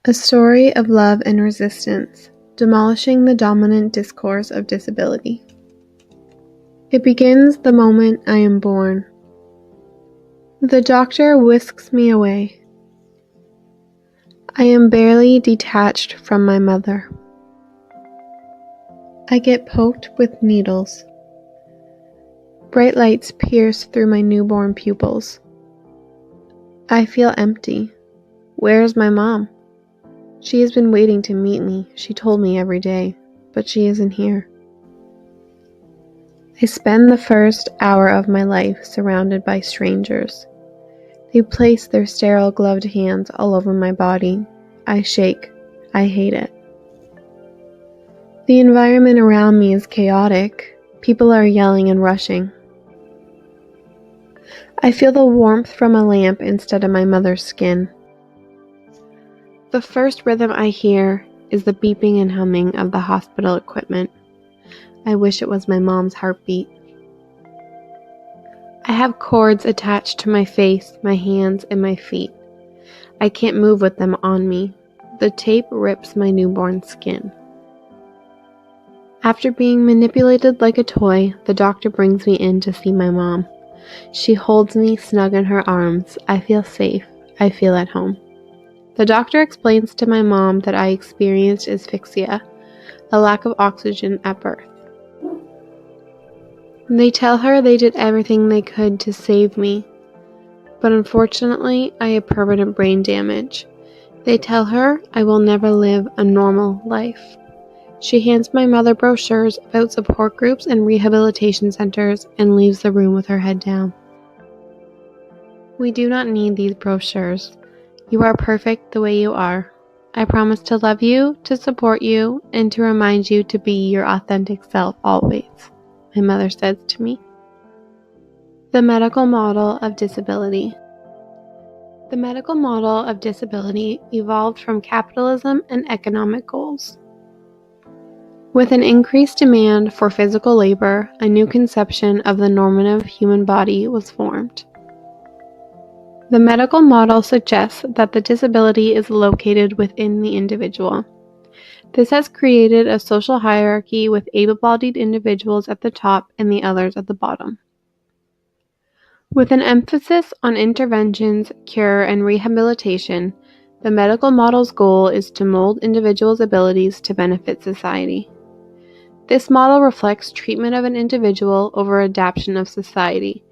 A story of love and resistance, demolishing the dominant discourse of disability. It begins the moment I am born. The doctor whisks me away. I am barely detached from my mother. I get poked with needles. Bright lights pierce through my newborn pupils. I feel empty. Where is my mom? She has been waiting to meet me, she told me every day, but she isn't here. I spend the first hour of my life surrounded by strangers. They place their sterile gloved hands all over my body. I shake. I hate it. The environment around me is chaotic. People are yelling and rushing. I feel the warmth from a lamp instead of my mother's skin. The first rhythm I hear is the beeping and humming of the hospital equipment. I wish it was my mom's heartbeat. I have cords attached to my face, my hands, and my feet. I can't move with them on me. The tape rips my newborn skin. After being manipulated like a toy, the doctor brings me in to see my mom. She holds me snug in her arms. I feel safe. I feel at home. The doctor explains to my mom that I experienced asphyxia, a lack of oxygen at birth. They tell her they did everything they could to save me, but unfortunately I have permanent brain damage. They tell her I will never live a normal life. She hands my mother brochures about support groups and rehabilitation centers and leaves the room with her head down. We do not need these brochures. You are perfect the way you are. I promise to love you, to support you, and to remind you to be your authentic self always, my mother says to me. The medical model of disability. The medical model of disability evolved from capitalism and economic goals. With an increased demand for physical labor, a new conception of the normative human body was formed. The medical model suggests that the disability is located within the individual. This has created a social hierarchy with able-bodied individuals at the top and the others at the bottom. With an emphasis on interventions, cure, and rehabilitation, the medical model's goal is to mold individuals' abilities to benefit society. This model reflects treatment of an individual over adaptation of society.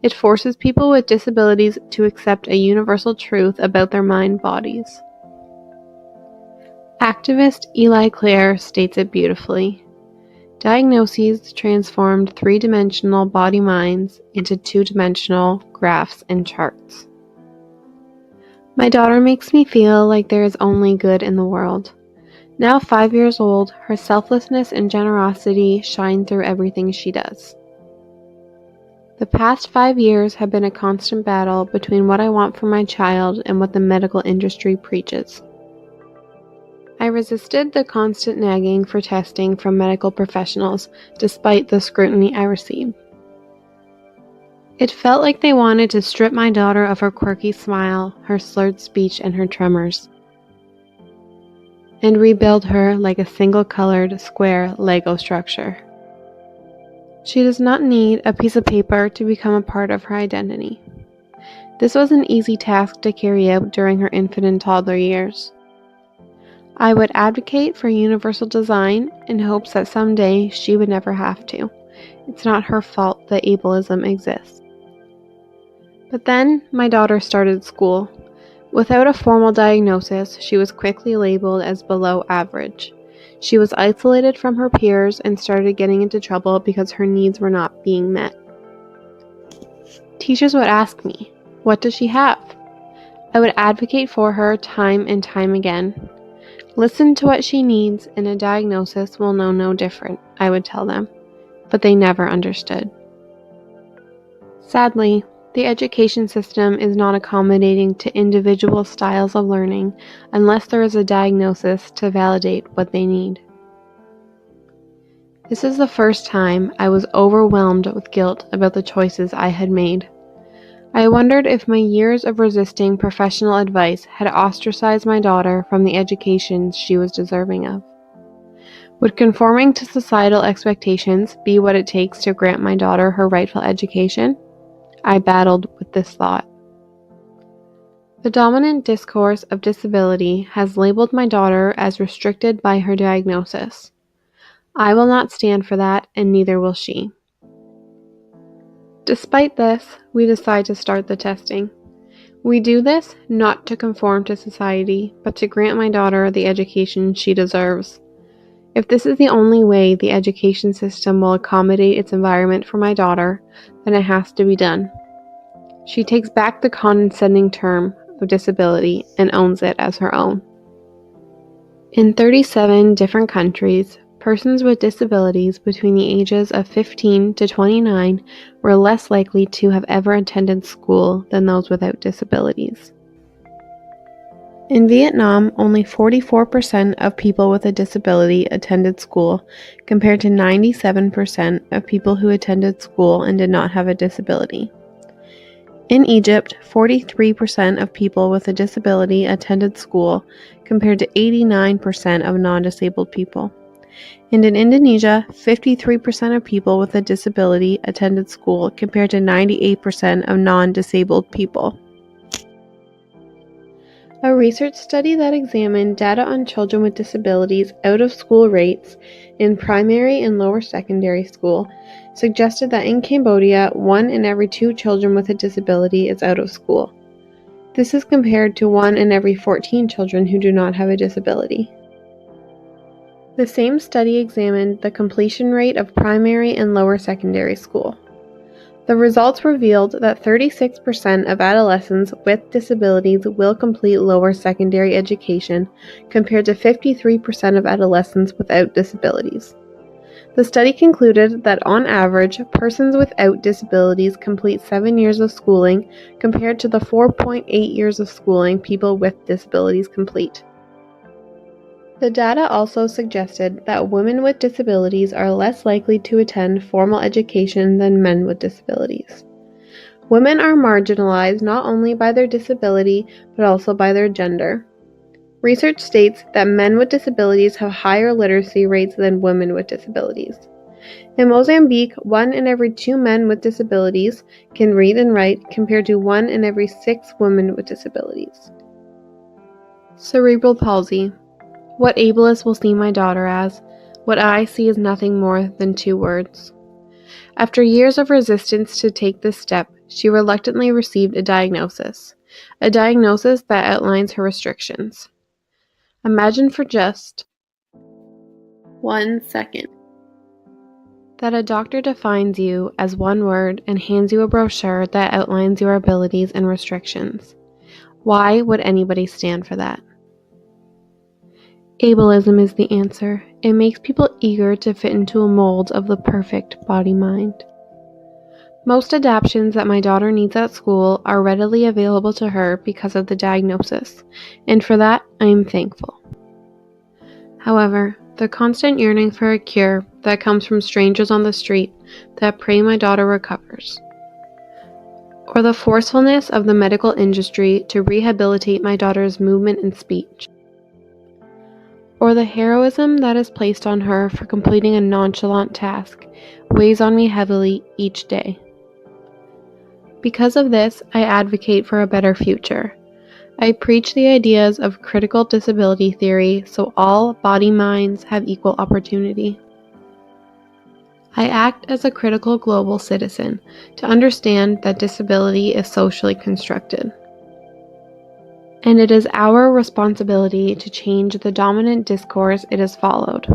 It forces people with disabilities to accept a universal truth about their mind bodies. Activist Eli Clare states it beautifully. Diagnoses transformed three-dimensional body minds into two-dimensional graphs and charts. My daughter makes me feel like there is only good in the world. Now 5 years old, her selflessness and generosity shine through everything she does. The past 5 years have been a constant battle between what I want for my child and what the medical industry preaches. I resisted the constant nagging for testing from medical professionals, despite the scrutiny I received. It felt like they wanted to strip my daughter of her quirky smile, her slurred speech, and her tremors, and rebuild her like a single-colored, square Lego structure. She does not need a piece of paper to become a part of her identity. This was an easy task to carry out during her infant and toddler years. I would advocate for universal design in hopes that someday she would never have to. It's not her fault that ableism exists. But then my daughter started school. Without a formal diagnosis, she was quickly labeled as below average. She was isolated from her peers and started getting into trouble because her needs were not being met. Teachers would ask me, "What does she have?" I would advocate for her time and time again. "Listen to what she needs and a diagnosis will know no different," I would tell them, but they never understood. Sadly, the education system is not accommodating to individual styles of learning unless there is a diagnosis to validate what they need. This is the first time I was overwhelmed with guilt about the choices I had made. I wondered if my years of resisting professional advice had ostracized my daughter from the education she was deserving of. Would conforming to societal expectations be what it takes to grant my daughter her rightful education? I battled with this thought. The dominant discourse of disability has labeled my daughter as restricted by her diagnosis. I will not stand for that, and neither will she. Despite this, we decide to start the testing. We do this not to conform to society, but to grant my daughter the education she deserves. If this is the only way the education system will accommodate its environment for my daughter, then it has to be done. She takes back the condescending term of disability and owns it as her own. In 37 different countries, persons with disabilities between the ages of 15 to 29 were less likely to have ever attended school than those without disabilities. In Vietnam, only 44% of people with a disability attended school, compared to 97% of people who attended school and did not have a disability. In Egypt, 43% of people with a disability attended school, compared to 89% of non-disabled people. And in Indonesia, 53% of people with a disability attended school, compared to 98% of non-disabled people. A research study that examined data on children with disabilities out-of-school rates in primary and lower secondary school suggested that in Cambodia, 1 in every 2 children with a disability is out of school. This is compared to 1 in every 14 children who do not have a disability. The same study examined the completion rate of primary and lower secondary school. The results revealed that 36% of adolescents with disabilities will complete lower secondary education, compared to 53% of adolescents without disabilities. The study concluded that on average, persons without disabilities complete 7 years of schooling, compared to the 4.8 years of schooling people with disabilities complete. The data also suggested that women with disabilities are less likely to attend formal education than men with disabilities. Women are marginalized not only by their disability, but also by their gender. Research states that men with disabilities have higher literacy rates than women with disabilities. In Mozambique, 1 in every 2 men with disabilities can read and write, compared to 1 in every 6 women with disabilities. Cerebral palsy. What ableist will see my daughter as, what I see is nothing more than 2 words. After years of resistance to take this step, she reluctantly received a diagnosis that outlines her restrictions. Imagine for just 1 second that a doctor defines you as 1 word and hands you a brochure that outlines your abilities and restrictions. Why would anybody stand for that? Ableism is the answer. It makes people eager to fit into a mold of the perfect body-mind. Most adaptations that my daughter needs at school are readily available to her because of the diagnosis, and for that I am thankful. However, the constant yearning for a cure that comes from strangers on the street that pray my daughter recovers, or the forcefulness of the medical industry to rehabilitate my daughter's movement and speech, or the heroism that is placed on her for completing a nonchalant task, weighs on me heavily each day. Because of this, I advocate for a better future. I preach the ideas of critical disability theory so all body-minds have equal opportunity. I act as a critical global citizen to understand that disability is socially constructed. And it is our responsibility to change the dominant discourse it has followed.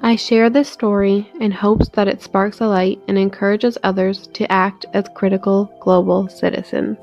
I share this story in hopes that it sparks a light and encourages others to act as critical global citizens.